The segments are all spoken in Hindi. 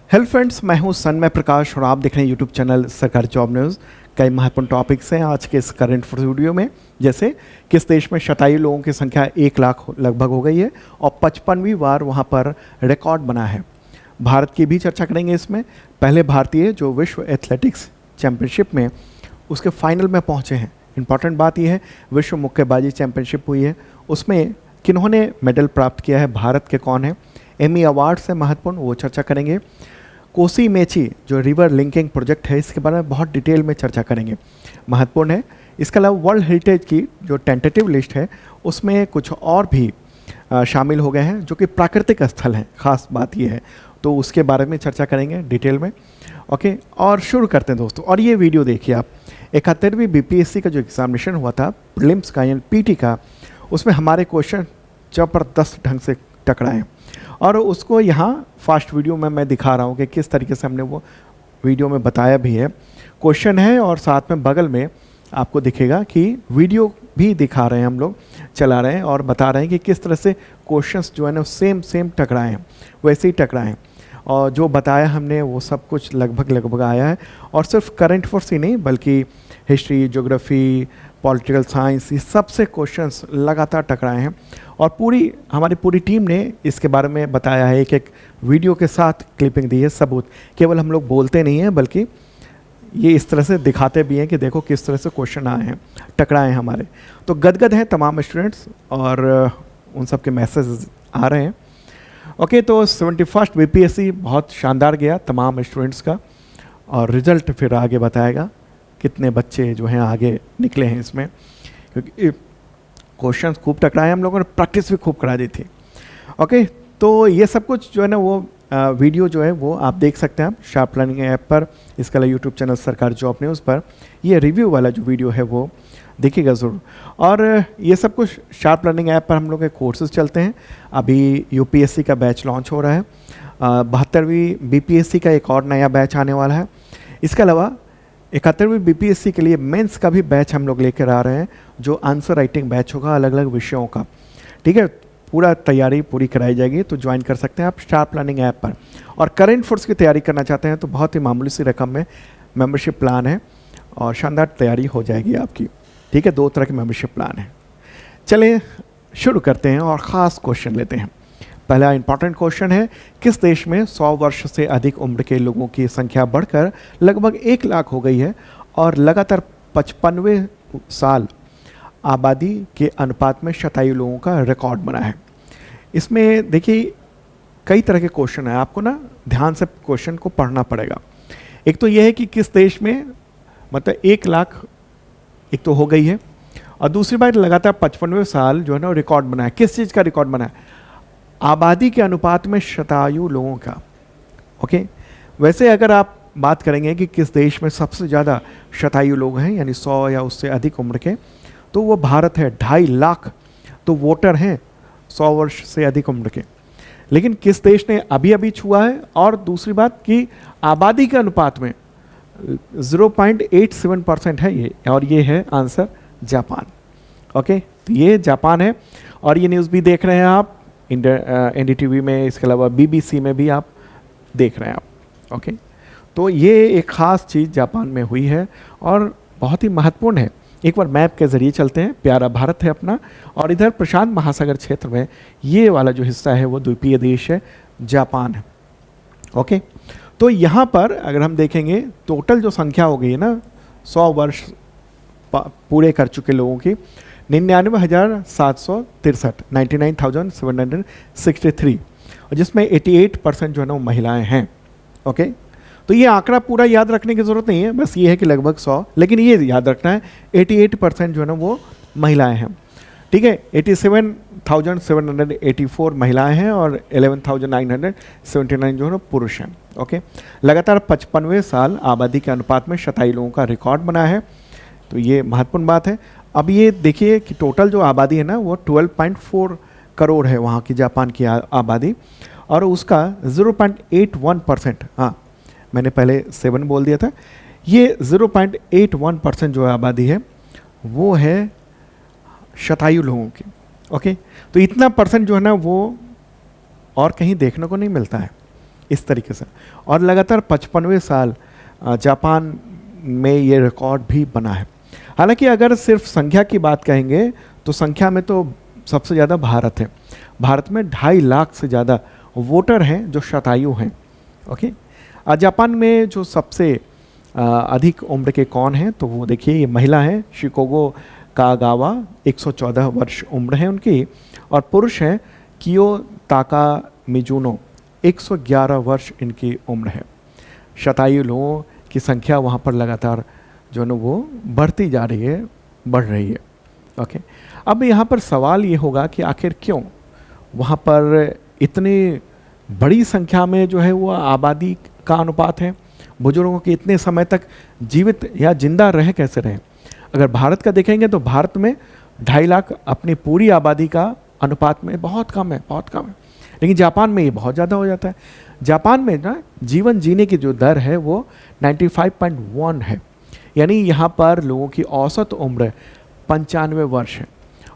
हेलो फ्रेंड्स, मैं हूं सन्मय प्रकाश और आप देख रहे हैं यूट्यूब चैनल सरकारी जॉब न्यूज़। कई महत्वपूर्ण टॉपिक्स हैं आज के इस करंट वीडियो में, जैसे किस देश में शतायु लोगों की संख्या 1 लाख लगभग हो गई है और 55वीं बार वहां पर रिकॉर्ड बना है। भारत की भी चर्चा करेंगे इसमें। पहले भारतीय जो विश्व एथलेटिक्स चैंपियनशिप में उसके फाइनल में पहुँचे हैं। इंपॉर्टेंट बात यह है, विश्व मुक्केबाजी चैंपियनशिप हुई है, उसमें किन्होंने मेडल प्राप्त किया है, भारत के कौन है। एमी अवार्ड से महत्वपूर्ण वो चर्चा करेंगे। कोसी मेची जो रिवर लिंकिंग प्रोजेक्ट है, इसके बारे में बहुत डिटेल में चर्चा करेंगे, महत्वपूर्ण है। इसके अलावा वर्ल्ड हेरिटेज की जो टेंटेटिव लिस्ट है उसमें कुछ और भी शामिल हो गए हैं जो कि प्राकृतिक स्थल हैं, खास बात यह है, तो उसके बारे में चर्चा करेंगे डिटेल में। ओके, और शुरू करते हैं दोस्तों। और ये वीडियो देखिए आप, 71वीं बीपीएससी का जो एग्जामिनेशन हुआ था प्रीलिम्स का यानी पीटी का, उसमें हमारे क्वेश्चन जबरदस्त ढंग से टकराए और उसको यहाँ फास्ट वीडियो में मैं दिखा रहा हूँ कि किस तरीके से हमने वो वीडियो में बताया भी है। क्वेश्चन है और साथ में बगल में आपको दिखेगा कि वीडियो भी दिखा रहे हैं, हम लोग चला रहे हैं और बता रहे हैं कि किस तरह से क्वेश्चंस जो है ना सेम टकराए हैं, वैसे ही टकराए हैं। और जो बताया हमने वो सब कुछ लगभग आया है। और सिर्फ करंट अफेयर्स ही नहीं बल्कि हिस्ट्री, ज्योग्राफी, पॉलिटिकल साइंस, ये सबसे क्वेश्चंस लगातार टकराए हैं। और हमारी पूरी टीम ने इसके बारे में बताया है, एक वीडियो के साथ क्लिपिंग दी है, सबूत। केवल हम लोग बोलते नहीं हैं बल्कि ये इस तरह से दिखाते भी हैं कि देखो किस तरह से क्वेश्चन आए हैं, टकराए हैं हमारे। तो गदगद हैं तमाम स्टूडेंट्स और उन सब के मैसेज आ रहे हैं। ओके, तो 71st बीपीएससी बहुत शानदार गया तमाम स्टूडेंट्स का, और रिजल्ट फिर आगे बताएगा कितने बच्चे जो हैं आगे निकले हैं इसमें, क्योंकि क्वेश्चन खूब टकराए, हम लोगों ने प्रैक्टिस भी खूब करा दी थी। ओके, तो ये सब कुछ जो है ना वो वीडियो जो है वो आप देख सकते हैं आप शार्प लर्निंग ऐप पर, इसके अलावा यूट्यूब चैनल सरकारी जॉब न्यूज़ पर ये रिव्यू वाला जो वीडियो है वो देखिएगा ज़रूर। और ये सब कुछ शार्प लर्निंग ऐप पर हम लोग के कोर्सेज चलते हैं। अभी यूपीएससी का बैच लॉन्च हो रहा है, 72वीं बीपीएससी का एक और नया बैच आने वाला है। इसके अलावा 71वीं बीपीएससी के लिए मेंस का भी बैच हम लोग लेकर आ रहे हैं, जो आंसर राइटिंग बैच होगा अलग अलग विषयों का। ठीक है, पूरा तैयारी पूरी कराई जाएगी, तो ज्वाइन कर सकते हैं आप शार्प लर्निंग ऐप पर। और करंट फोर्स की तैयारी करना चाहते हैं तो बहुत ही मामूली सी रकम में मेंबरशिप प्लान है और शानदार तैयारी हो जाएगी आपकी। ठीक है, 2 तरह के मेंबरशिप प्लान है। चलिए शुरू करते हैं और ख़ास क्वेश्चन लेते हैं। पहला इंपॉर्टेंट क्वेश्चन है, किस देश में 100 वर्ष से अधिक उम्र के लोगों की संख्या बढ़कर लगभग 1 लाख हो गई है और लगातार 55वें साल आबादी के अनुपात में शतायु लोगों का रिकॉर्ड बना है। इसमें देखिए कई तरह के क्वेश्चन हैं, आपको ना ध्यान से क्वेश्चन को पढ़ना पड़ेगा। एक तो यह है कि किस देश में मतलब 1 लाख एक तो हो गई है, और दूसरी बात लगातार 55वें साल जो है ना रिकॉर्ड बना है। किस चीज़ का रिकॉर्ड बना है? आबादी के अनुपात में शतायु लोगों का। ओके, वैसे अगर आप बात करेंगे कि किस देश में सबसे ज़्यादा शतायु लोग हैं यानी 100 या उससे अधिक उम्र के, तो वो भारत है। 2.5 लाख तो वोटर हैं 100 वर्ष से अधिक उम्र के। लेकिन किस देश ने अभी छुआ है? और दूसरी बात कि आबादी के अनुपात में 0.87% है ये, और ये है आंसर जापान। ओके, तो ये जापान है। और ये न्यूज़ भी देख रहे हैं आप एनडीटीवी में, इसके अलावा बीबीसी में भी आप देख रहे हैं आप। ओके, तो ये एक ख़ास चीज़ जापान में हुई है और बहुत ही महत्वपूर्ण है। एक बार मैप के ज़रिए चलते हैं। प्यारा भारत है अपना, और इधर प्रशांत महासागर क्षेत्र में ये वाला जो हिस्सा है वो द्वीपीय देश है, जापान है। ओके, तो यहाँ पर अगर हम देखेंगे टोटल जो संख्या हो गई है ना 100 वर्ष पूरे कर चुके लोगों की 99,763, 99,763, और जिसमें 88% जो है ना वो महिलाएं हैं। ओके, तो ये आंकड़ा पूरा याद रखने की ज़रूरत नहीं है, बस ये है कि लगभग 100, लेकिन ये याद रखना है 88% जो है ना वो महिलाएं हैं। ठीक है, 87,784 महिलाएं हैं और 11,979 जो है ना पुरुष हैं। ओके, लगातार 55वें साल आबादी के अनुपात में शतायु लोगों का रिकॉर्ड बना है, तो ये महत्वपूर्ण बात है। अब ये देखिए कि टोटल जो आबादी है ना वो 12.4 करोड़ है वहाँ की जापान की आबादी, और उसका 0.81%, हाँ मैंने पहले 7 बोल दिया था, ये 0.81% जो आबादी है वो है शतायु लोगों की। ओके, तो इतना परसेंट जो है ना वो और कहीं देखने को नहीं मिलता है। इस तरीके से। और लगातार 55वें साल जापान में ये रिकॉर्ड भी बना है। हालांकि अगर सिर्फ संख्या की बात कहेंगे तो संख्या में तो सबसे ज़्यादा भारत है। भारत में 2.5 लाख से ज़्यादा वोटर हैं जो शतायु हैं। ओके, जापान में जो सबसे अधिक उम्र के कौन हैं, तो वो देखिए ये महिला हैं, शिकोगो कागावा, 114 वर्ष उम्र है उनकी। और पुरुष हैं कियोताका मिजुनो, 111 वर्ष इनकी उम्र है। शतायु लोगों की संख्या वहाँ पर लगातार जो है ना वो बढ़ती जा रही है, बढ़ रही है। ओके, अब यहाँ पर सवाल ये होगा कि आखिर क्यों वहाँ पर इतनी बड़ी संख्या में जो है वो आबादी का अनुपात है, बुजुर्गों के इतने समय तक जीवित या जिंदा रहे कैसे रहे। अगर भारत का देखेंगे तो भारत में 2.5 लाख अपनी पूरी आबादी का अनुपात में बहुत कम है, बहुत कम है। लेकिन जापान में ये बहुत ज़्यादा हो जाता है। जापान में ना जीवन जीने की जो दर है वो 95.1 है, यानी यहाँ पर लोगों की औसत उम्र 95 वर्ष है।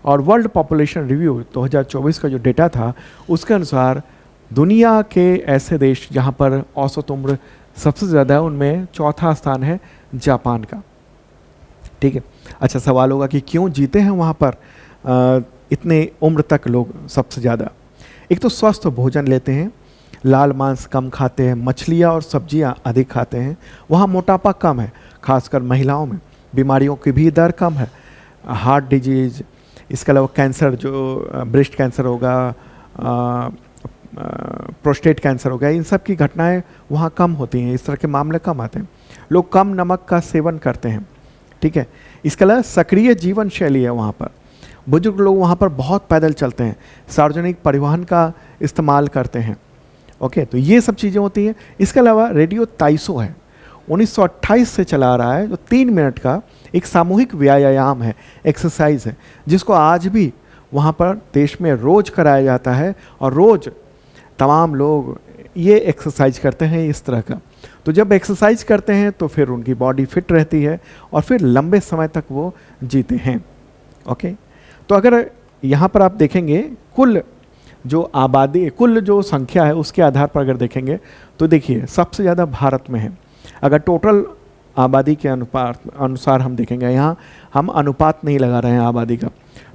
और वर्ल्ड पॉपुलेशन रिव्यू 2024 का जो डेटा था उसके अनुसार दुनिया के ऐसे देश जहाँ पर औसत उम्र सबसे ज़्यादा है उनमें चौथा स्थान है जापान का। ठीक है, अच्छा सवाल होगा कि क्यों जीते हैं वहाँ पर इतने उम्र तक लोग सबसे ज़्यादा। एक तो स्वस्थ भोजन लेते हैं, लाल मांस कम खाते हैं, मछलियाँ और सब्जियाँ अधिक खाते हैं। वहाँ मोटापा कम है, खासकर महिलाओं में। बीमारियों की भी दर कम है, हार्ट डिजीज़, इसके अलावा कैंसर, जो ब्रेस्ट कैंसर होगा, प्रोस्टेट कैंसर हो गया, इन सब की घटनाएं वहाँ कम होती हैं, इस तरह के मामले कम आते हैं। लोग कम नमक का सेवन करते हैं। ठीक है, इसके अलावा सक्रिय जीवन शैली है वहाँ पर। बुजुर्ग लोग वहाँ पर बहुत पैदल चलते हैं, सार्वजनिक परिवहन का इस्तेमाल करते हैं। ओके, तो ये सब चीज़ें होती हैं। इसके अलावा रेडियो ताइसो है, 1928 से चला आ रहा है, जो 3 मिनट का एक सामूहिक व्यायाम है, एक्सरसाइज है, जिसको आज भी वहाँ पर देश में रोज़ कराया जाता है। और रोज़ तमाम लोग ये एक्सरसाइज करते हैं इस तरह का। तो जब एक्सरसाइज करते हैं तो फिर उनकी बॉडी फिट रहती है और फिर लंबे समय तक वो जीते हैं। ओके, तो अगर यहाँ पर आप देखेंगे कुल जो आबादी, कुल जो संख्या है उसके आधार पर अगर देखेंगे तो देखिए सबसे ज़्यादा भारत में है। अगर टोटल आबादी के अनुसार हम देखेंगे, यहाँ हम अनुपात नहीं लगा रहे हैं आबादी का,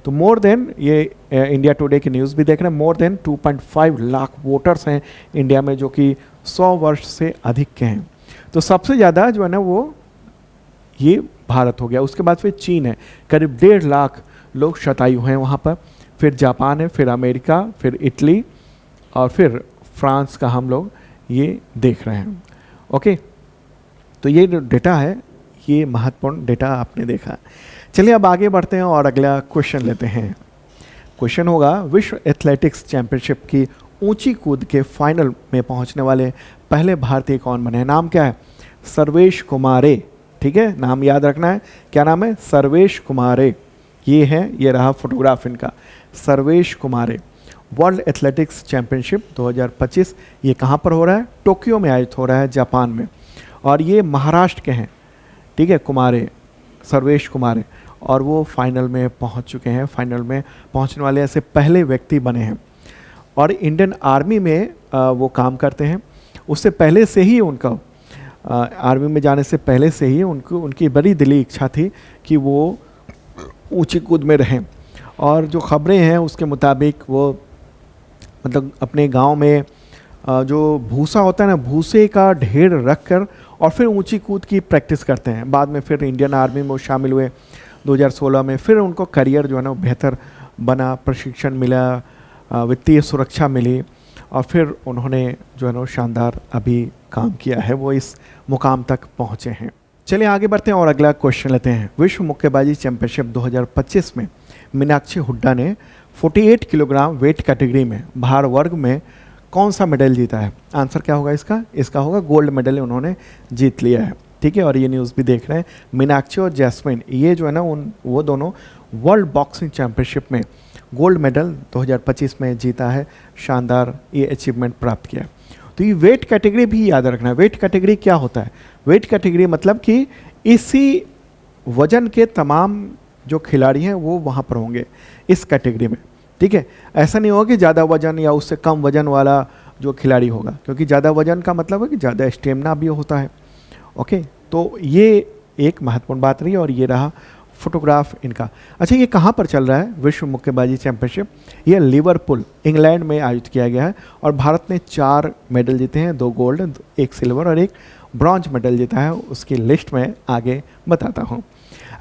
तो मोर देन, ये इंडिया टुडे की न्यूज़ भी देख रहे हैं, मोर देन 2.5 लाख वोटर्स हैं इंडिया में जो कि 100 वर्ष से अधिक के हैं। तो सबसे ज़्यादा जो है ना वो ये भारत हो गया। उसके बाद फिर चीन है, करीब 1.5 लाख लोग शतायु हैं वहाँ पर। फिर जापान है, फिर अमेरिका, फिर इटली और फिर फ्रांस का हम लोग ये देख रहे हैं। ओके, तो ये जो डेटा है ये महत्वपूर्ण डेटा आपने देखा। चलिए अब आगे बढ़ते हैं और अगला क्वेश्चन लेते हैं। क्वेश्चन होगा, विश्व एथलेटिक्स चैंपियनशिप की ऊंची कूद के फाइनल में पहुंचने वाले पहले भारतीय कौन बने? नाम क्या है? सर्वेश कुमारे। ठीक है, नाम याद रखना है। क्या नाम है? सर्वेश कुमारे। ये है, ये रहा फोटोग्राफ इनका, सर्वेश कुमारे। वर्ल्ड एथलेटिक्स चैंपियनशिप 2025 ये कहाँ पर हो रहा है? टोक्यो में आयोजित हो रहा है, जापान में। और ये महाराष्ट्र के हैं। ठीक है, कुमारे, सर्वेश कुमारे, और वो फाइनल में पहुंच चुके हैं। फाइनल में पहुंचने वाले ऐसे पहले व्यक्ति बने हैं। और इंडियन आर्मी में वो काम करते हैं। उससे पहले से ही उनका आर्मी में जाने से पहले से ही उनकी बड़ी दिली इच्छा थी कि वो ऊंची कूद में रहें। और जो खबरें हैं उसके मुताबिक वो मतलब अपने गांव में जो भूसा होता है ना, भूसे का ढेर रख कर और फिर ऊंची कूद की प्रैक्टिस करते हैं। बाद में फिर इंडियन आर्मी में वो शामिल हुए 2016 में। फिर उनको करियर जो है ना वो बेहतर बना, प्रशिक्षण मिला, वित्तीय सुरक्षा मिली और फिर उन्होंने जो है ना शानदार अभी काम किया है, वो इस मुकाम तक पहुँचे हैं। चलिए आगे बढ़ते हैं और अगला क्वेश्चन लेते हैं। विश्व मुक्केबाजी चैंपियनशिप 2025 में मीनाक्षी हुड्डा ने 48 किलोग्राम वेट कैटेगरी में भार वर्ग में कौन सा मेडल जीता है? आंसर क्या होगा इसका? इसका होगा गोल्ड मेडल उन्होंने जीत लिया है। ठीक है, और ये न्यूज़ भी देख रहे हैं, मीनाक्षी और जैस्मिन ये जो है ना वो दोनों वर्ल्ड बॉक्सिंग चैंपियनशिप में गोल्ड मेडल 2025 में जीता है। शानदार ये अचीवमेंट प्राप्त किया। तो ये वेट कैटेगरी भी याद रखना है। वेट कैटेगरी क्या होता है? वेट कैटेगरी मतलब कि इसी वजन के तमाम जो खिलाड़ी हैं वो वहाँ पर होंगे इस कैटेगरी में। ठीक है, ऐसा नहीं होगा कि ज़्यादा वजन या उससे कम वजन वाला जो खिलाड़ी होगा, क्योंकि ज़्यादा वजन का मतलब है कि ज़्यादा स्टेमिना भी होता है। ओके, तो ये एक महत्वपूर्ण बात रही और ये रहा फोटोग्राफ इनका। अच्छा, ये कहाँ पर चल रहा है विश्व मुक्केबाजी चैंपियनशिप? ये लिवरपूल इंग्लैंड में आयोजित किया गया है और भारत ने 4 मेडल जीते हैं, 2 गोल्ड, 1 सिल्वर और 1 ब्रॉन्ज मेडल जीता है। उसकी लिस्ट में आगे बताता हूँ।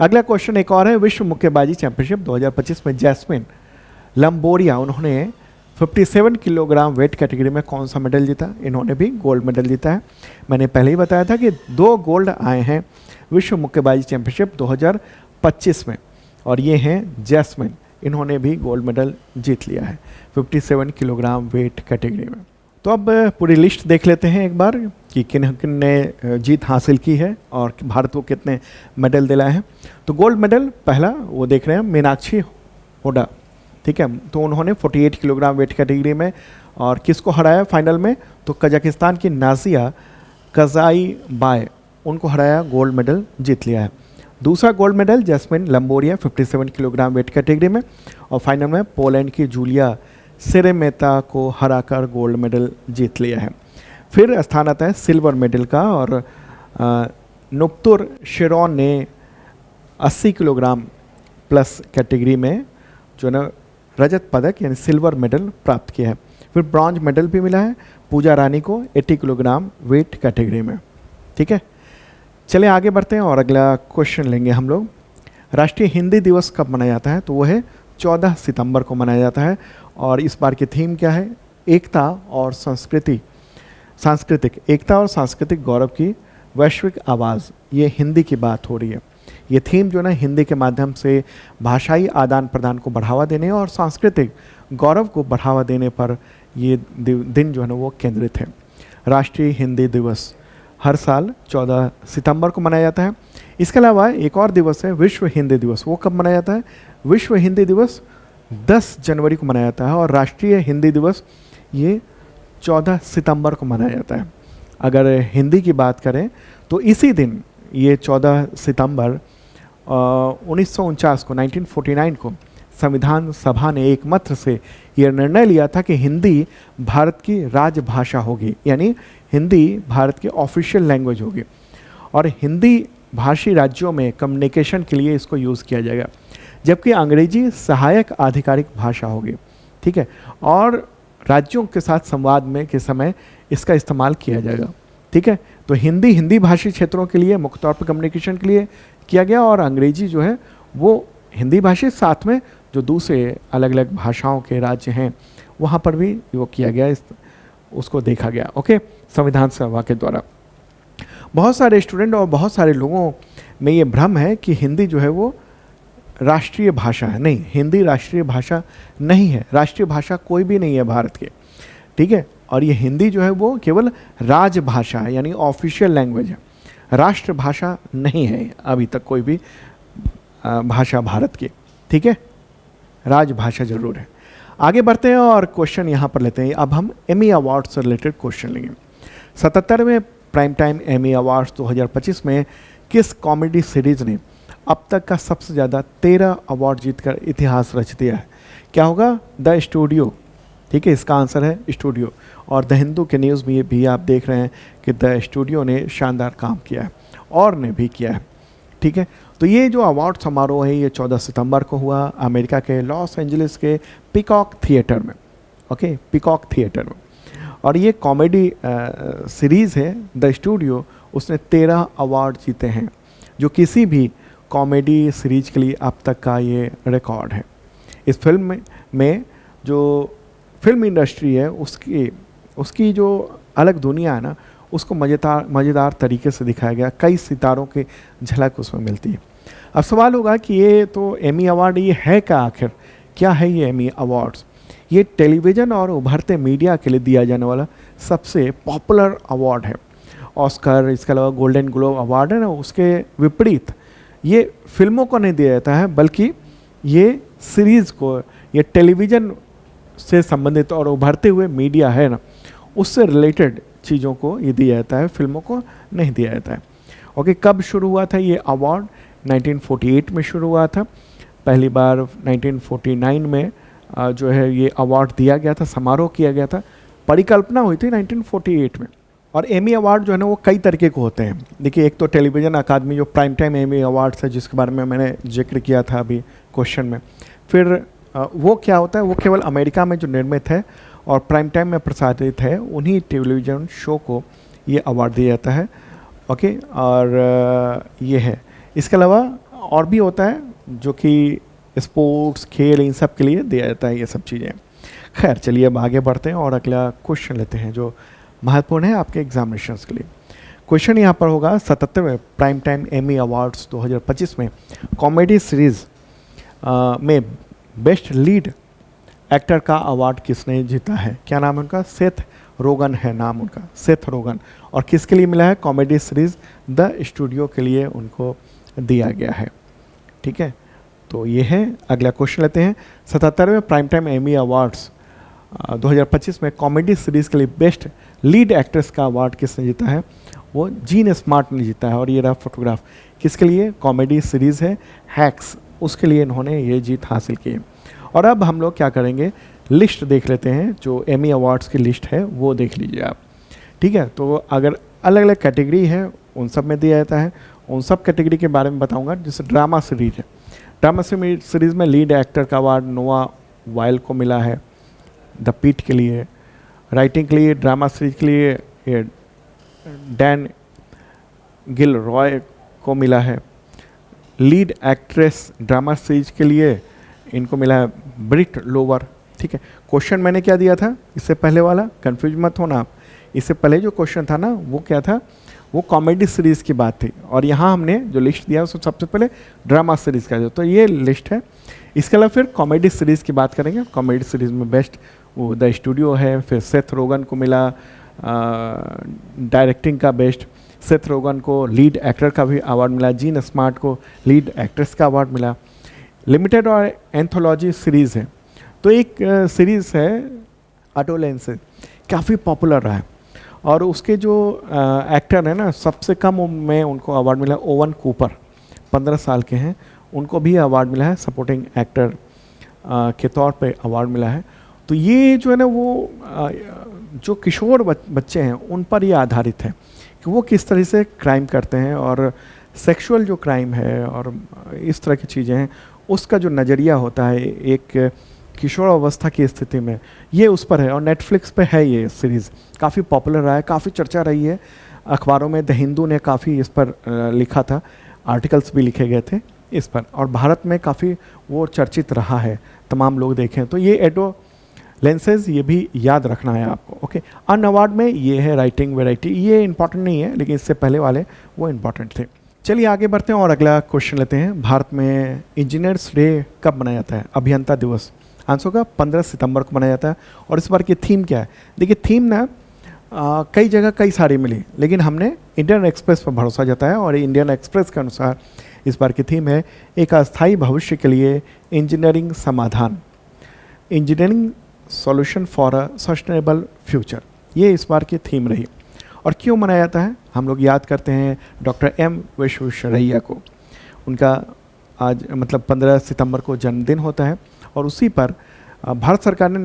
अगला क्वेश्चन एक और है, विश्व मुक्केबाजी चैंपियनशिप 2025 में जैस्मिन लंबोरिया, उन्होंने 57 किलोग्राम वेट कैटेगरी में कौन सा मेडल जीता? इन्होंने भी गोल्ड मेडल जीता है। मैंने पहले ही बताया था कि 2 गोल्ड आए हैं विश्व मुक्केबाजी चैंपियनशिप 2025 में, और ये हैं जैस्मिन, इन्होंने भी गोल्ड मेडल जीत लिया है 57 किलोग्राम वेट कैटेगरी में। तो अब पूरी लिस्ट देख लेते हैं एक बार कि किन किन ने जीत हासिल की है और भारत को कितने मेडल दिलाए हैं। तो गोल्ड मेडल पहला वो देख रहे हैं मीनाक्षी हुडा, ठीक है, तो उन्होंने 48 किलोग्राम वेट कैटेगरी में, और किसको हराया फाइनल में? तो कजाकिस्तान की नाजिया कजाईबाय, उनको हराया, गोल्ड मेडल जीत लिया है। दूसरा gold medal Jaismine Lamboria 57 kilogram weight category में, और फाइनल में पोलैंड की जूलिया सेरेमेता को हराकर गोल्ड मेडल जीत लिया है। फिर स्थान आता है सिल्वर मेडल का, और नुक्तुर शिरोन ने 80 किलोग्राम प्लस कैटेगरी में जो ना रजत पदक यानी सिल्वर मेडल प्राप्त किया है। फिर ब्रॉन्ज मेडल भी मिला है पूजा रानी को 80 किलोग्राम वेट कैटेगरी में। ठीक है, चलिए आगे बढ़ते हैं और अगला क्वेश्चन लेंगे हम लोग। राष्ट्रीय हिंदी दिवस कब मनाया जाता है? तो वो है 14 सितंबर को मनाया जाता है, और इस बार की थीम क्या है? एकता और सांस्कृतिक एकता और सांस्कृतिक गौरव की वैश्विक आवाज़, ये हिंदी की बात हो रही है। ये थीम जो है ना हिंदी के माध्यम से भाषाई आदान प्रदान को बढ़ावा देने और सांस्कृतिक गौरव को बढ़ावा देने पर ये दिन जो है ना वो केंद्रित है। राष्ट्रीय हिंदी दिवस हर साल 14 सितंबर को मनाया जाता है। इसके अलावा एक और दिवस है विश्व हिंदी दिवस। वो कब मनाया जाता है? विश्व हिंदी दिवस 10 जनवरी को मनाया जाता है, और राष्ट्रीय हिंदी दिवस ये 14 सितंबर को मनाया जाता है। अगर हिंदी की बात करें तो इसी दिन ये 14 सितंबर 1949 को 1949 को संविधान सभा ने एकमत से यह निर्णय लिया था कि हिंदी भारत की राजभाषा होगी, यानी हिंदी भारत की ऑफिशियल लैंग्वेज होगी, और हिंदी भाषी राज्यों में कम्युनिकेशन के लिए इसको यूज़ किया जाएगा, जबकि अंग्रेजी सहायक आधिकारिक भाषा होगी। ठीक है, और राज्यों के साथ संवाद में के समय इसका इस्तेमाल किया जाएगा। ठीक है, तो हिंदी भाषी क्षेत्रों के लिए मुख्य तौर पर कम्युनिकेशन के लिए किया गया, और अंग्रेजी जो है वो हिंदी भाषी साथ में जो दूसरे अलग अलग भाषाओं के राज्य हैं वहाँ पर भी वो किया गया, उसको देखा गया। ओके, संविधान सभा के द्वारा। बहुत सारे स्टूडेंट और बहुत सारे लोगों में ये भ्रम है कि हिंदी जो है वो राष्ट्रीय भाषा है। नहीं, हिंदी राष्ट्रीय भाषा नहीं है। राष्ट्रीय भाषा कोई भी नहीं है भारत के। ठीक है, और ये हिंदी जो है वो केवल राजभाषा है, यानी ऑफिशियल लैंग्वेज है, राष्ट्रभाषा नहीं है अभी तक कोई भी भाषा भारत की। ठीक है, राजभाषा जरूर है। आगे बढ़ते हैं और क्वेश्चन यहाँ पर लेते हैं। अब हम एमी अवार्ड से रिलेटेड क्वेश्चन लेंगे। 77वें प्राइम टाइम एमी अवार्ड्स 2025 में किस कॉमेडी सीरीज ने अब तक का सबसे ज़्यादा 13 अवार्ड जीतकर इतिहास रच दिया है? क्या होगा? The studio. ठीक है, इसका आंसर है स्टूडियो। और द हिंदू के न्यूज़ में ये भी आप देख रहे हैं कि द स्टूडियो ने शानदार काम किया है, और ने भी किया है। ठीक है, तो ये जो अवार्ड समारोह है ये 14 सितंबर को हुआ अमेरिका के लॉस एंजलिस के पीकॉक थिएटर में। ओके, पीकॉक थिएटर में, और ये कॉमेडी सीरीज़ है द स्टूडियो। उसने 13 अवार्ड जीते हैं, जो किसी भी कॉमेडी सीरीज के लिए अब तक का ये रिकॉर्ड है। इस फिल्म में जो फिल्म इंडस्ट्री है उसकी जो अलग दुनिया है ना, उसको मज़ेदार तरीके से दिखाया गया। कई सितारों की झलक उसमें मिलती है। अब सवाल होगा कि ये तो एमी अवार्ड ये है क्या? आखिर क्या है ये एमी अवार्ड्स? ये टेलीविज़न और उभरते मीडिया के लिए दिया जाने वाला सबसे पॉपुलर अवार्ड है। ऑस्कर, इसके अलावा गोल्डन ग्लोब अवार्ड है ना, उसके विपरीत ये फिल्मों को नहीं दिया जाता है, बल्कि ये सीरीज़ को, ये टेलीविज़न से संबंधित और उभरते हुए मीडिया है ना, उससे रिलेटेड चीज़ों को ये दिया जाता है, फिल्मों को नहीं दिया जाता है। ओके, कब शुरू हुआ था ये अवार्ड? 1948 में शुरू हुआ था। पहली बार 1949 में जो है ये अवार्ड दिया गया था, समारोह किया गया था। परिकल्पना हुई थी 1948 में। और एमी अवार्ड जो है ना वो कई तरीके के होते हैं। देखिए, एक तो टेलीविज़न अकादमी जो प्राइम टाइम एमी अवार्ड्स है, जिसके बारे में मैंने जिक्र किया था अभी क्वेश्चन में। फिर वो क्या होता है, वो केवल अमेरिका में जो निर्मित है और प्राइम टाइम में प्रसारित है, उन्हीं टेलीविज़न शो को ये अवार्ड दिया जाता है। ओके, और ये है। इसके अलावा और भी होता है जो कि स्पोर्ट्स, खेल, इन सब के लिए दिया जाता है ये सब चीज़ें। खैर, चलिए अब आगे बढ़ते हैं और अगला क्वेश्चन लेते हैं जो महत्वपूर्ण है आपके एग्जामिनेशंस के लिए। क्वेश्चन यहाँ पर होगा 77वें प्राइम टाइम एमी अवार्ड्स 2025 में कॉमेडी सीरीज़ में बेस्ट लीड एक्टर का अवार्ड किसने जीता है? क्या नाम है उनका? सेथ रोगन है नाम उनका, सेथ रोगन। और किसके लिए मिला है? कॉमेडी सीरीज़ द स्टूडियो के लिए उनको दिया गया है। ठीक है, तो ये है। अगला क्वेश्चन लेते हैं। 77वें प्राइम टाइम एमी अवार्ड्स 2025 में कॉमेडी सीरीज़ के लिए बेस्ट लीड एक्ट्रेस का अवार्ड किसने जीता है? वो जीन स्मार्ट ने जीता है। और ये रहा फोटोग्राफ, किसके लिए? कॉमेडी सीरीज़ है हैक्स, उसके लिए इन्होंने ये जीत हासिल की है। और अब हम लोग क्या करेंगे, लिस्ट देख लेते हैं, जो एमी अवार्ड्स की लिस्ट है वो देख लीजिए आप। ठीक है, तो अगर अलग अलग कैटेगरी है उन सब में दिया जाता है। उन सब कैटेगरी के बारे में बताऊंगा। जैसे ड्रामा सीरीज है, ड्रामा सीरीज में लीड एक्टर का अवार्ड नोआ वाइल को मिला है द पीट के लिए। राइटिंग के लिए ड्रामा सीरीज के लिए ये डैन गिल रॉय को मिला है। लीड एक्ट्रेस ड्रामा सीरीज के लिए इनको मिला है ब्रिट लोवर। ठीक है, क्वेश्चन मैंने क्या दिया था इससे पहले वाला, कंफ्यूज मत होना आप। इससे पहले जो क्वेश्चन था ना वो क्या था, वो कॉमेडी सीरीज़ की बात थी। और यहाँ हमने जो लिस्ट दिया उसको सबसे पहले ड्रामा सीरीज़ का, तो ये लिस्ट है। इसके अलावा फिर कॉमेडी सीरीज़ की बात करेंगे। कॉमेडी सीरीज़ में बेस्ट वो द स्टूडियो है। फिर सेथ रोगन को मिला डायरेक्टिंग का बेस्ट, सेथ रोगन को लीड एक्टर का भी अवार्ड मिला, जीन स्मार्ट को लीड एक्ट्रेस का अवार्ड मिला। लिमिटेड और एंथोलॉजी सीरीज़ है, तो एक सीरीज़ है एडोलेंसेस, काफ़ी पॉपुलर रहा है। और उसके जो एक्टर है ना, सबसे कम उम्र में उनको अवार्ड मिला ओवन कूपर, 15 साल के हैं, उनको भी अवार्ड मिला है, सपोर्टिंग एक्टर के तौर पे अवार्ड मिला है। तो ये जो है ना वो जो किशोर बच्चे हैं उन पर ये आधारित है कि वो किस तरह से क्राइम करते हैं, और सेक्सुअल जो क्राइम है और इस तरह की चीज़ें हैं उसका जो नज़रिया होता है एक किशोर अवस्था की स्थिति में, ये उस पर है। और नेटफ्लिक्स पे है ये सीरीज़, काफ़ी पॉपुलर रहा है, काफ़ी चर्चा रही है अखबारों में। द हिंदू ने काफ़ी इस पर लिखा था, आर्टिकल्स भी लिखे गए थे इस पर, और भारत में काफ़ी वो चर्चित रहा है, तमाम लोग देखें। तो ये एडोलेंसेस, ये भी याद रखना है आपको। ओके, अन अवार्ड में ये है राइटिंग वैरायटी, ये इंपॉर्टेंट नहीं है, लेकिन इससे पहले वाले वो इंपॉर्टेंट थे। चलिए आगे बढ़ते हैं और अगला क्वेश्चन लेते हैं। भारत में इंजीनियर्स डे कब मनाया जाता है? अभियंता दिवस आंसर होगा 15 सितंबर को मनाया जाता है। और इस बार की थीम क्या है? देखिए, थीम ना कई जगह कई सारी मिली, लेकिन हमने इंडियन एक्सप्रेस पर भरोसा जताया और इंडियन एक्सप्रेस के अनुसार इस बार की थीम है एक अस्थायी भविष्य के लिए इंजीनियरिंग समाधान, engineering solution for a sustainable future. ये इस बार की थीम रही। और क्यों मनाया जाता है? हम लोग याद करते हैं डॉक्टर एम विश्वेश्वरैया को, उनका आज मतलब 15 सितंबर को जन्मदिन होता है। और उसी पर भारत सरकार ने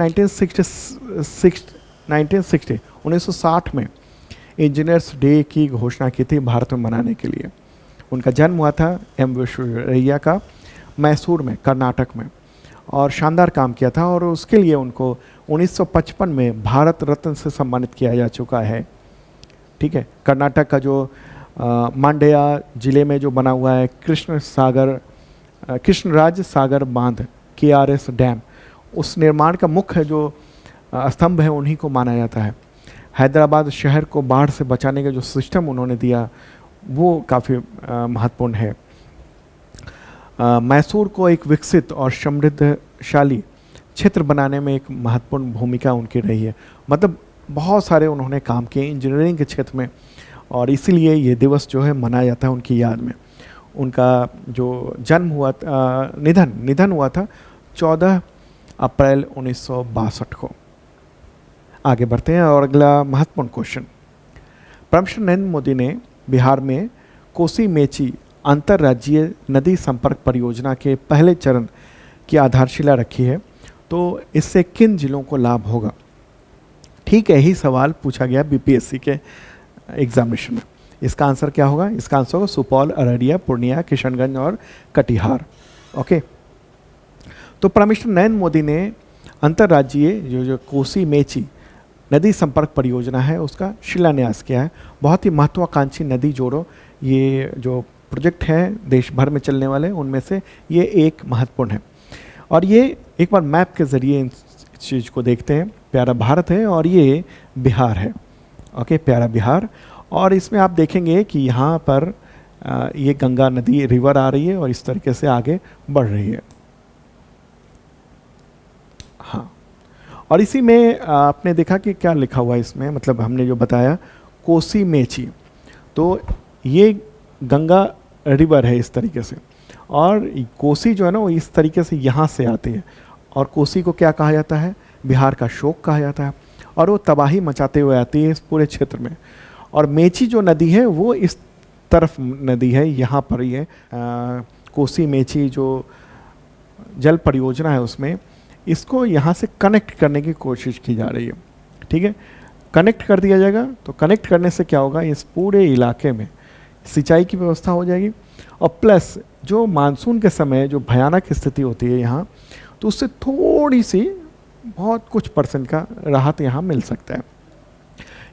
1960 में इंजीनियर्स डे की घोषणा की थी भारत में मनाने के लिए। उनका जन्म हुआ था एम विश्वेश्वरैया का मैसूर में, कर्नाटक में, और शानदार काम किया था। और उसके लिए उनको 1955 में भारत रत्न से सम्मानित किया जा चुका है। ठीक है, कर्नाटक का जो मांड्या जिले में जो बना हुआ है कृष्णराज सागर बांध, KRS डैम, उस निर्माण का मुख्य जो स्तंभ है उन्हीं को माना जाता है। हैदराबाद शहर को बाढ़ से बचाने का जो सिस्टम उन्होंने दिया वो काफ़ी महत्वपूर्ण है। मैसूर को एक विकसित और समृद्धशाली क्षेत्र बनाने में एक महत्वपूर्ण भूमिका उनकी रही है। मतलब बहुत सारे उन्होंने काम किए इंजीनियरिंग के क्षेत्र में, और इसीलिए ये दिवस जो है मनाया जाता है उनकी याद में। उनका जो जन्म हुआ निधन हुआ था 14 अप्रैल 1962 को। आगे बढ़ते हैं और अगला महत्वपूर्ण क्वेश्चन। प्रधानमंत्री नरेंद्र मोदी ने बिहार में कोसी मेची अंतर्राज्यीय नदी संपर्क परियोजना के पहले चरण की आधारशिला रखी है, तो इससे किन जिलों को लाभ होगा? ठीक यही सवाल पूछा गया बीपीएससी के एग्जामिनेशन में। इसका आंसर क्या होगा? इसका आंसर होगा सुपौल, अररिया, पूर्णिया, किशनगंज और कटिहार। ओके, तो प्राइम मिनिस्टर नरेंद्र मोदी ने अंतर्राज्यीय जो कोसी मेची नदी संपर्क परियोजना है उसका शिलान्यास किया है। बहुत ही महत्वाकांक्षी नदी जोड़ो ये जो प्रोजेक्ट है देश भर में चलने वाले, उनमें से ये एक महत्वपूर्ण है। और ये एक बार मैप के ज़रिए इन चीज़ को देखते हैं। प्यारा भारत है और ये बिहार है। ओके, प्यारा बिहार। और इसमें आप देखेंगे कि यहाँ पर ये गंगा नदी रिवर आ रही है और इस तरीके से आगे बढ़ रही है। हाँ, और इसी में आपने देखा कि क्या लिखा हुआ है इसमें, मतलब हमने जो बताया कोसी मेची, तो ये गंगा रिवर है इस तरीके से, और कोसी जो है ना वो इस तरीके से यहाँ से आती है। और कोसी को क्या कहा जाता है? बिहार का शोक कहा जाता है। और वो तबाही मचाते हुए आती है इस पूरे क्षेत्र में। और मेची जो नदी है वो इस तरफ नदी है, यहाँ पर ये कोसी मेची जो जल परियोजना है उसमें इसको यहाँ से कनेक्ट करने की कोशिश की जा रही है। ठीक है, कनेक्ट कर दिया जाएगा तो कनेक्ट करने से क्या होगा, इस पूरे इलाके में सिंचाई की व्यवस्था हो जाएगी। और प्लस जो मानसून के समय जो भयानक स्थिति होती है यहाँ, तो उससे थोड़ी सी बहुत कुछ % का राहत यहाँ मिल सकता है,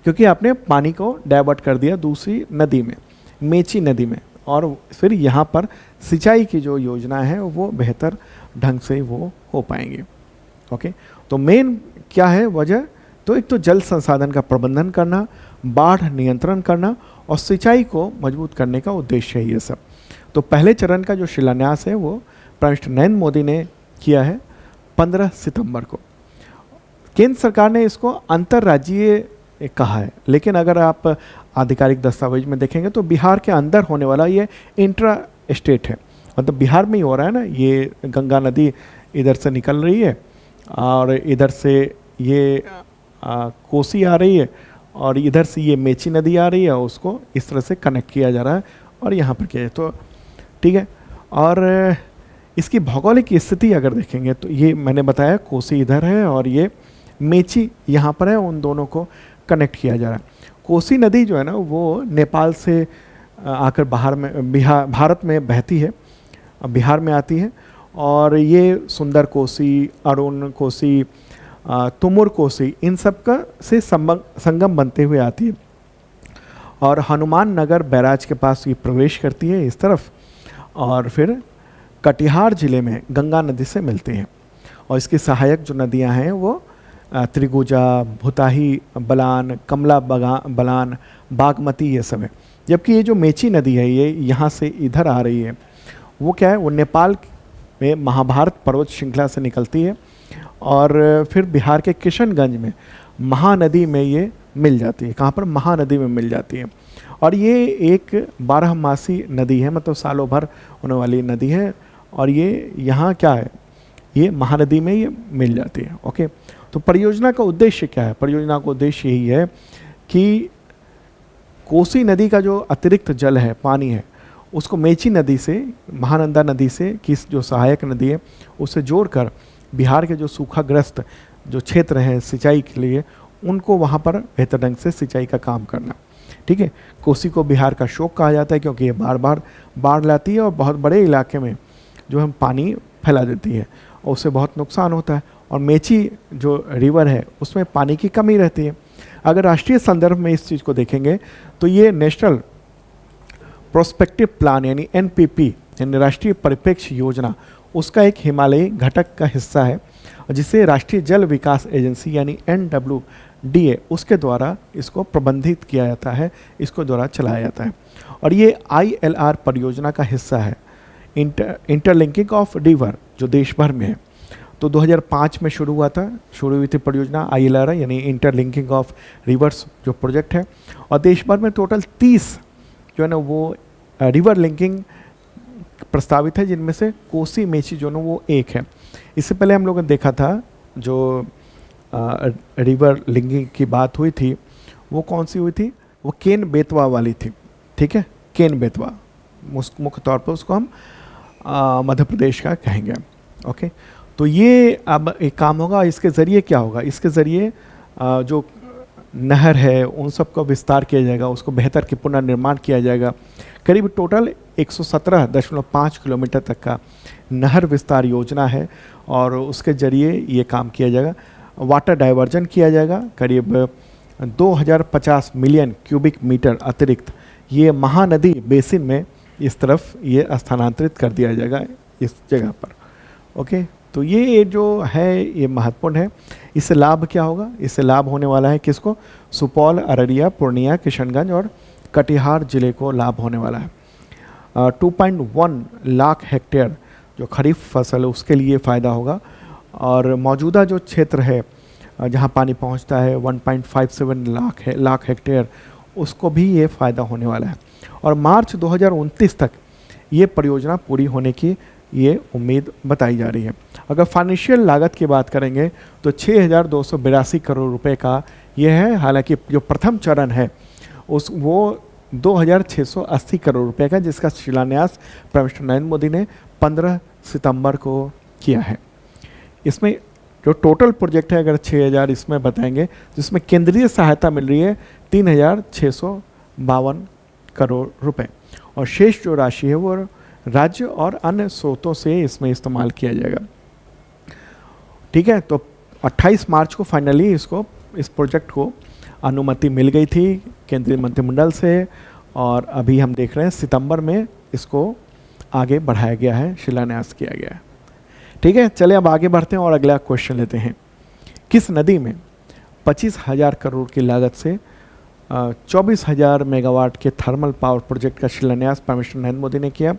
क्योंकि आपने पानी को डाइवर्ट कर दिया दूसरी नदी में, मेची नदी में, और फिर यहाँ पर सिंचाई की जो योजना है वो बेहतर ढंग से वो हो पाएंगे। ओके, तो मेन क्या है वजह? तो एक तो जल संसाधन का प्रबंधन करना, बाढ़ नियंत्रण करना और सिंचाई को मजबूत करने का उद्देश्य है ये सब। तो पहले चरण का जो शिलान्यास है वो प्राइम मिनिस्टर नरेंद्र मोदी ने किया है 15 सितंबर को। केंद्र सरकार ने इसको अंतर्राज्यीय कहा है, लेकिन अगर आप आधिकारिक दस्तावेज में देखेंगे तो बिहार के अंदर होने वाला ये इंट्रा स्टेट है, मतलब बिहार में ही हो रहा है ना। ये गंगा नदी इधर से निकल रही है और इधर से ये कोसी आ रही है और इधर से ये मेची नदी आ रही है, उसको इस तरह से कनेक्ट किया जा रहा है और यहाँ पर किया है। तो ठीक है, और इसकी भौगोलिक स्थिति अगर देखेंगे तो ये मैंने बताया कोसी इधर है और ये मेची यहाँ पर है, उन दोनों को कनेक्ट किया जा रहा है। कोसी नदी जो है ना वो नेपाल से आकर भारत में बहती है, बिहार में आती है, और ये सुंदर कोसी, अरुण कोसी, तुमुर कोसी, इन सब का से संगम बनते हुए आती है और हनुमान नगर बैराज के पास ये प्रवेश करती है इस तरफ, और फिर कटिहार जिले में गंगा नदी से मिलती हैं। और इसकी सहायक जो नदियां हैं वो त्रिगुजा, भुताही, बलान, कमला बलान, बागमती, ये सब है। जबकि ये जो मेची नदी है ये यहाँ से इधर आ रही है, वो क्या है, वो नेपाल में महाभारत पर्वत श्रृंखला से निकलती है और फिर बिहार के किशनगंज में महानदी में ये मिल जाती है। कहाँ पर? महानदी में मिल जाती है। और ये एक 12मासी नदी है, मतलब सालों भर होने वाली नदी है, और ये यहाँ क्या है, ये महानदी में ये मिल जाती है। ओके, तो परियोजना का उद्देश्य क्या है? परियोजना का उद्देश्य यही है कि कोसी नदी का जो अतिरिक्त जल है, पानी है, उसको मेची नदी से, महानंदा नदी से, किस जो सहायक नदी है उससे जोड़कर बिहार के जो सूखाग्रस्त जो क्षेत्र हैं सिंचाई के लिए, उनको वहाँ पर बेहतर ढंग से सिंचाई का काम करना। ठीक है, कोसी को बिहार का शोक कहा जाता है क्योंकि ये बार बार बाढ़ लाती है और बहुत बड़े इलाके में जो हम पानी फैला देती है और उससे बहुत नुकसान होता है। और मेची जो रिवर है उसमें पानी की कमी रहती है। अगर राष्ट्रीय संदर्भ में इस चीज़ को देखेंगे तो ये नेशनल प्रोस्पेक्टिव प्लान यानी NPP यानी राष्ट्रीय परिप्रेक्ष्य योजना, उसका एक हिमालयी घटक का हिस्सा है, जिसे राष्ट्रीय जल विकास एजेंसी यानी NWDA उसके द्वारा इसको प्रबंधित किया जाता है, इसको द्वारा चलाया जाता है। और ये ILR परियोजना का हिस्सा है, इंटरलिंकिंग ऑफ रिवर, जो देश भर में है। तो 2005 में शुरू हुई थी परियोजना ILR यानी इंटरलिंकिंग ऑफ रिवर्स जो प्रोजेक्ट है, और देश भर में टोटल 30 जो है ना वो रिवर लिंकिंग प्रस्तावित है, जिनमें से कोसी मेची जो ना वो एक है। इससे पहले हम लोगों ने देखा था जो रिवर लिंकिंग की बात हुई थी वो कौन सी हुई थी, वो केन बेतवा वाली थी। ठीक है, केन बेतवा मुख्य तौर पर उसको हम मध्य प्रदेश का कहेंगे। ओके, तो ये अब एक काम होगा, इसके ज़रिए क्या होगा, इसके ज़रिए जो नहर है, उन सब का विस्तार किया जाएगा, उसको बेहतर के पुनर्निर्माण किया जाएगा। करीब टोटल 117.5 किलोमीटर तक का नहर विस्तार योजना है और उसके जरिए ये काम किया जाएगा। वाटर डाइवर्जन किया जाएगा, करीब 2050 मिलियन क्यूबिक मीटर अतिरिक्त ये महानदी बेसिन में इस तरफ ये स्थानांतरित कर दिया जाएगा इस जगह पर। ओके, तो ये जो है ये महत्वपूर्ण है। इससे लाभ क्या होगा? इससे लाभ होने वाला है किसको? सुपौल, अररिया, पूर्णिया, किशनगंज और कटिहार जिले को लाभ होने वाला है। 2.1 लाख हेक्टेयर जो खरीफ फसल है उसके लिए फ़ायदा होगा और मौजूदा जो क्षेत्र है जहाँ पानी पहुँचता है 1.57 लाख हेक्टेयर, उसको भी ये फ़ायदा होने वाला है। और मार्च 2029 तक ये परियोजना पूरी होने की ये उम्मीद बताई जा रही है। अगर फाइनेंशियल लागत की बात करेंगे तो 6,282 करोड़ रुपए का ये है। हालांकि जो प्रथम चरण है वो 2,680 करोड़ रुपए का, जिसका शिलान्यास प्राइम मिनिस्टर नरेंद्र मोदी ने 15 सितंबर को किया है। इसमें जो टोटल प्रोजेक्ट है, अगर 6,000 इसमें बताएंगे तो इसमें केंद्रीय सहायता मिल रही है 3,652 करोड़ रुपए और शेष जो राशि है वो राज्य और अन्य स्रोतों से इसमें इस्तेमाल किया जाएगा। ठीक है, तो 28 मार्च को फाइनली इस प्रोजेक्ट को अनुमति मिल गई थी केंद्रीय मंत्रिमंडल से और अभी हम देख रहे हैं सितंबर में इसको आगे बढ़ाया गया है, शिलान्यास किया गया है। ठीक है, चलिए अब आगे बढ़ते हैं और अगला क्वेश्चन लेते हैं। किस नदी में 25,000 करोड़ की लागत से 24,000 मेगावाट के थर्मल पावर प्रोजेक्ट का शिलान्यास प्राइम मिनिस्टर नरेंद्र मोदी ने किया,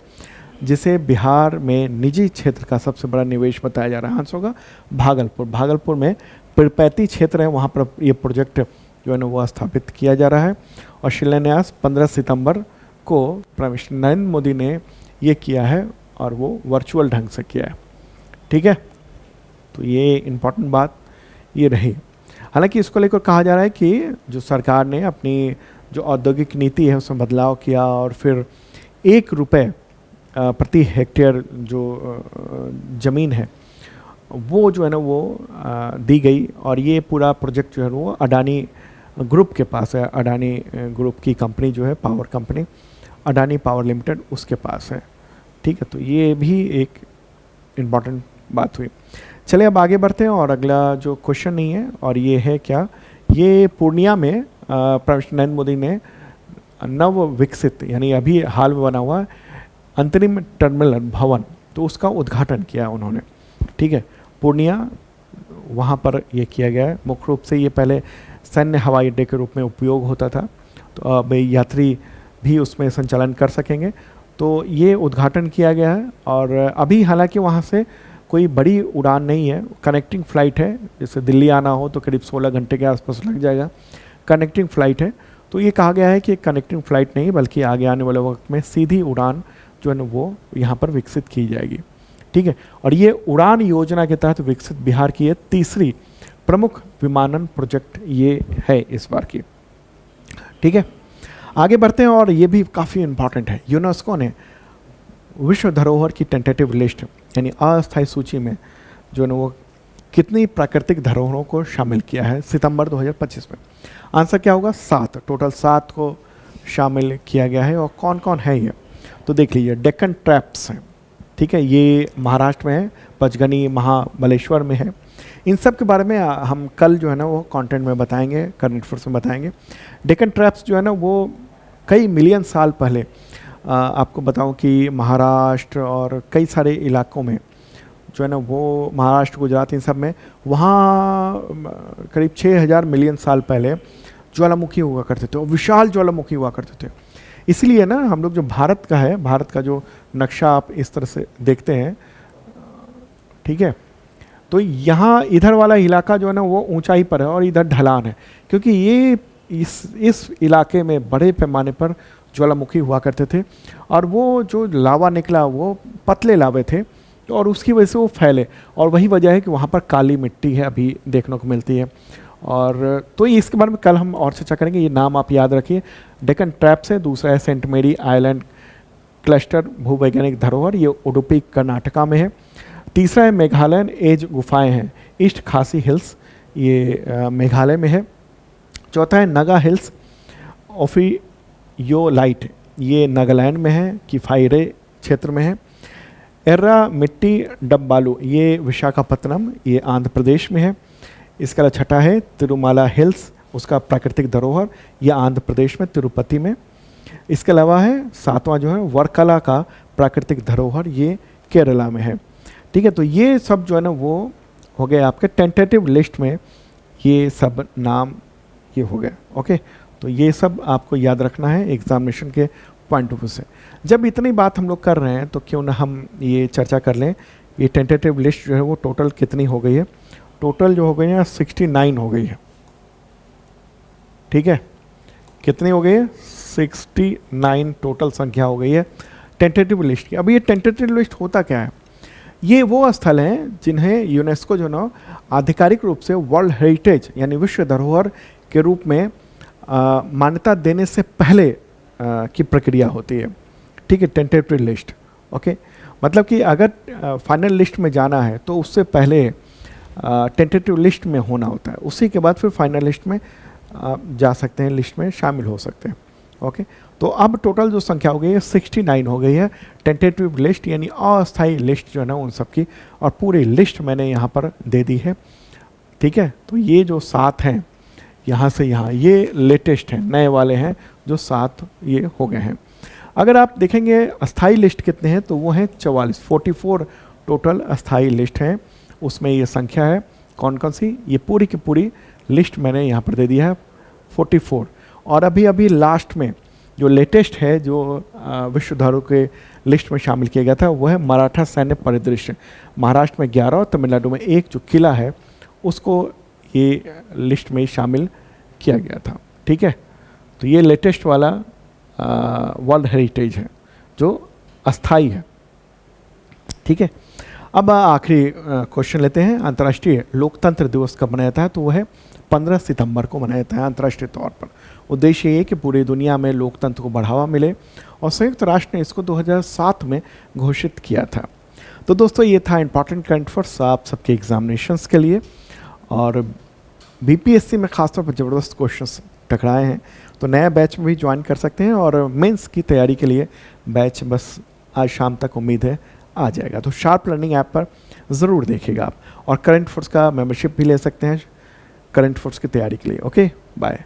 जिसे बिहार में निजी क्षेत्र का सबसे बड़ा निवेश बताया जा रहा है? आंसर होगा भागलपुर। भागलपुर में पिरपैती क्षेत्र है, वहाँ पर ये प्रोजेक्ट जो है ना वो स्थापित किया जा रहा है और शिलान्यास 15 सितंबर को प्राइम मिनिस्टर नरेंद्र मोदी ने ये किया है और वो वर्चुअल ढंग से किया है। ठीक है, तो ये इम्पॉर्टेंट बात ये रही। हालांकि इसको लेकर कहा जा रहा है कि जो सरकार ने अपनी जो औद्योगिक नीति है उसमें बदलाव किया और फिर 1 रुपये प्रति हेक्टेयर जो ज़मीन है वो जो है ना वो दी गई और ये पूरा प्रोजेक्ट जो है वो अडानी ग्रुप के पास है। अडानी ग्रुप की कंपनी जो है, power company Adani power limited, उसके पास है। ठीक है, तो ये भी एक इम्पॉर्टेंट बात हुई। चलिए अब आगे बढ़ते हैं और अगला जो क्वेश्चन नहीं है और ये है क्या, ये पूर्णिया में प्राइम मिनिस्टर नरेंद्र मोदी ने नव विकसित यानी अभी हाल में बना हुआ अंतरिम टर्मिनल भवन, तो उसका उद्घाटन किया उन्होंने। ठीक है, पूर्णिया वहाँ पर ये किया गया है। मुख्य रूप से ये पहले सैन्य हवाई अड्डे के रूप में उपयोग होता था, तो अब यात्री भी उसमें संचालन कर सकेंगे। तो ये उद्घाटन किया गया है और अभी हालांकि वहाँ से कोई बड़ी उड़ान नहीं है, कनेक्टिंग फ़्लाइट है। जैसे दिल्ली आना हो तो करीब 16 घंटे के आसपास लग जाएगा, कनेक्टिंग फ़्लाइट है। तो ये कहा गया है कि कनेक्टिंग फ़्लाइट नहीं बल्कि आगे आने वाले वक्त में सीधी उड़ान जो है ना वो यहाँ पर विकसित की जाएगी। ठीक है, और ये उड़ान योजना के तहत विकसित बिहार की ये तीसरी प्रमुख विमानन प्रोजेक्ट ये है इस बार की। ठीक है, आगे बढ़ते हैं और ये भी काफ़ी इम्पॉर्टेंट है। यूनेस्को ने विश्व धरोहर की टेंटेटिव लिस्ट यानी अस्थायी सूची में जो है ना वो कितनी प्राकृतिक धरोहरों को शामिल किया है सितंबर 2025 में? आंसर क्या होगा? 7। टोटल 7 को शामिल किया गया है। और कौन कौन है ये? तो देख लीजिए, डेक्कन ट्रैप्स है। ठीक है, ये महाराष्ट्र में है, पचगनी महाबलेश्वर में है। इन सब के बारे में हम कल जो है ना वो कंटेंट में बताएंगे, करंट अफेयर्स में बताएंगे। डेक्कन ट्रैप्स जो है ना वो कई मिलियन साल पहले आपको बताऊं कि महाराष्ट्र और कई सारे इलाकों में जो है ना वो महाराष्ट्र, गुजरात, इन सब में वहाँ करीब 6,000 मिलियन साल पहले ज्वालामुखी हुआ करते थे और विशाल ज्वालामुखी हुआ करते थे। इसलिए ना हम लोग जो भारत का है, भारत का जो नक्शा आप इस तरह से देखते हैं, ठीक है, तो यहाँ इधर वाला इलाका जो है ना वो ऊंचाई पर है और इधर ढलान है, क्योंकि ये इस इलाके में बड़े पैमाने पर ज्वालामुखी हुआ करते थे और वो जो लावा निकला वो पतले लावे थे और उसकी वजह से वो फैले, और वही वजह है कि वहाँ पर काली मिट्टी है अभी देखने को मिलती है। और तो इसके बारे में कल हम और चर्चा करेंगे। ये नाम आप याद रखिए, डेक्कन ट्रैप्स है। दूसरा है सेंट मेरी आइलैंड क्लस्टर भूवैज्ञानिक धरोहर, ये उडुपी कर्नाटका में है। तीसरा है मेघालयन एज गुफाएं हैं, ईस्ट खासी हिल्स, ये मेघालय में है। चौथा है नागा हिल्स ओफियोलाइट, ये नागालैंड में है, किफायरे क्षेत्र में है। एर्रा मिट्टी डब्बालू, ये विशाखापत्तनम, ये आंध्र प्रदेश में है। इसका छठा है तिरुमाला हिल्स, उसका प्राकृतिक धरोहर, यह आंध्र प्रदेश में तिरुपति में। इसके अलावा है सातवां जो है वर्कला का प्राकृतिक धरोहर, ये केरला में है। ठीक है, तो ये सब जो है ना वो हो गए आपके टेंटेटिव लिस्ट में, ये सब नाम ये हो गए। ओके, तो ये सब आपको याद रखना है एग्जामिनेशन के पॉइंट ऑफ व्यू से। जब इतनी बात हम लोग कर रहे हैं तो क्यों ना हम ये चर्चा कर लें, ये टेंटेटिव लिस्ट जो है वो टोटल कितनी हो गई है। टोटल जो हो गई है 69 हो गई है। ठीक है, कितनी हो गई है 69 टोटल संख्या हो गई है टेंटेटिव लिस्ट की। अब ये टेंटेटिव लिस्ट होता क्या है, ये वो स्थल हैं जिन्हें यूनेस्को जो ना आधिकारिक रूप से वर्ल्ड हेरिटेज यानी विश्व धरोहर के रूप में मान्यता देने से पहले की प्रक्रिया होती है। ठीक है, टेंटेटिव लिस्ट। ओके, मतलब कि अगर फाइनल लिस्ट में जाना है तो उससे पहले टेंटेटिव लिस्ट में होना होता है, उसी के बाद फिर फाइनल लिस्ट में जा सकते हैं, लिस्ट में शामिल हो सकते हैं। ओके, तो अब टोटल जो संख्या हो गई है 69 हो गई है टेंटेटिव लिस्ट यानी अस्थायी लिस्ट जो है ना उन सब की, और पूरी लिस्ट मैंने यहाँ पर दे दी है। ठीक है, तो ये जो 7 हैं यहाँ से यहाँ, ये लेटेस्ट हैं, नए वाले हैं जो 7 ये हो गए हैं। अगर आप देखेंगे अस्थाई लिस्ट कितने हैं तो वो हैं 44 टोटल अस्थाई लिस्ट हैं। उसमें ये संख्या है कौन कौन सी, ये पूरी की पूरी लिस्ट मैंने यहाँ पर दे दिया है 44। और अभी लास्ट में जो लेटेस्ट है जो विश्व धरोहर के लिस्ट में शामिल किया गया था वो है मराठा सैन्य परिदृश्य। महाराष्ट्र में 11 और तमिलनाडु में 1 जो किला है उसको ये लिस्ट में शामिल किया गया था। ठीक है, तो ये लेटेस्ट वाला वर्ल्ड हेरिटेज है जो अस्थाई है। ठीक है, अब आखिरी क्वेश्चन लेते हैं। अंतर्राष्ट्रीय लोकतंत्र दिवस कब मनाया जाता है, तो वह है 15 सितंबर को मनाया जाता है अंतर्राष्ट्रीय तौर पर। उद्देश्य ये कि पूरी दुनिया में लोकतंत्र को बढ़ावा मिले, और संयुक्त राष्ट्र ने इसको 2007 में घोषित किया था। तो दोस्तों ये था इंपॉर्टेंट करंट अफेयर्स आप सबके एग्जामिनेशंस के लिए, और बीपीएससी में खासतौर पर ज़बरदस्त क्वेश्चंस टकराए हैं, तो नया बैच में भी ज्वाइन कर सकते हैं। और मेंस की तैयारी के लिए बैच बस आज शाम तक उम्मीद है आ जाएगा, तो शार्प लर्निंग ऐप पर ज़रूर देखिएगा आप, और करंट अफेयर्स का मेंबरशिप भी ले सकते हैं करंट अफेयर्स की तैयारी के लिए। Okay, bye.